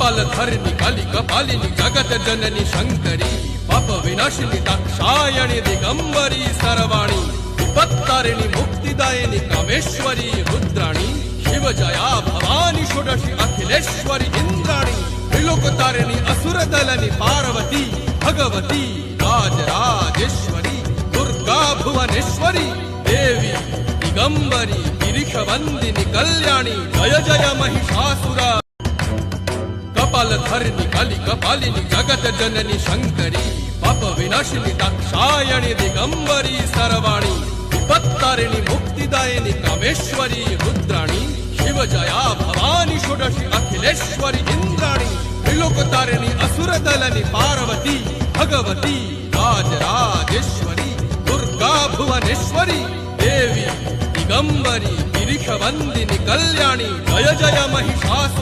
कपालधरिणि काली कपालिनी जगत जननी शंकरी पाप विनाशिनी दाक्षायणी दिगंबरी सर्वाणी विपत्तारिणी मुक्तिदायिनी कामेश्वरी रुद्राणी शिव जया भवानी षोडशी अखिलेश्वरी इंद्राणी त्रिलोकतारिणी असुरदलनी पार्वती भगवती राजराजेश्वरी दुर्गा भुवनेश्वरी देवी दिगंबरी गिरिशवंदिनी कल्याणी जय जय महिषासुर कपालधरिणि काली कपालिनी जगत जननी शंकरी पाप विनाशिनी दाक्षायणी दिगंबरी सर्वाणी विपत्तारिणी मुक्तिदायिनी कामेश्वरी रुद्राणी शिव जया भवानी षोडशी अखिलेश्वरी इंद्राणी त्रिलोकतारिणी असुरदलनी पार्वती भगवती राजराजेश्वरी दुर्गा भुवनेश्वरी देवी दिगंबरी गिरिशवंदिनी कल्याणी जय जय महिषासुर